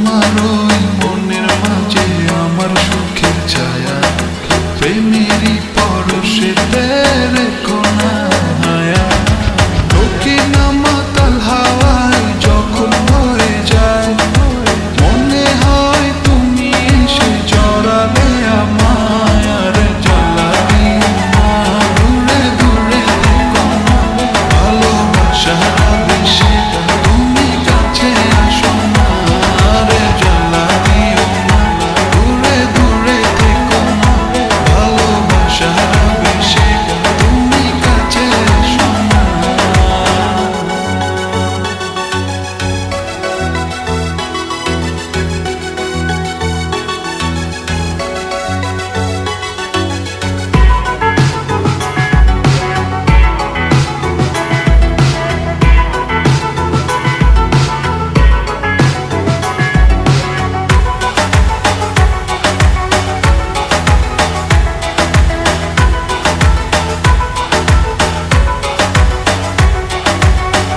তোমার ওই মনের মাঝে আমার সুখের ছায়া, প্রেমেরই পরশেতে রেখো না হায়া। দক্ষিণ মাতাল হাওয়ায় যখন বয়ে যায়, মনে হয় তুমি এসে জড়ালে আমায়। আর জ্বালা দিও না, দূরে দূরে থেকো না, ভালোবাসার আবেশে তুমি কাছে আসো না। আর জ্বালা দিও না, দূরে দূরে থেকো না, ভালোবাসার আবেশে তুমি কাছে আসো না।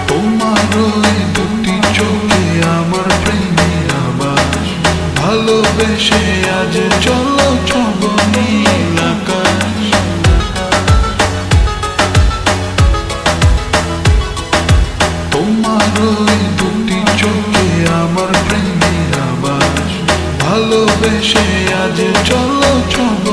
তোমার ওই দুটি চোখে আমার প্রেমের আবাস, ভালোবেসে আজ চলো ছব নীল আকাশ। তোমার ওই দুটি চোখে আমার প্রেমের আবাস, ভালোবেসে আজ চলো ছব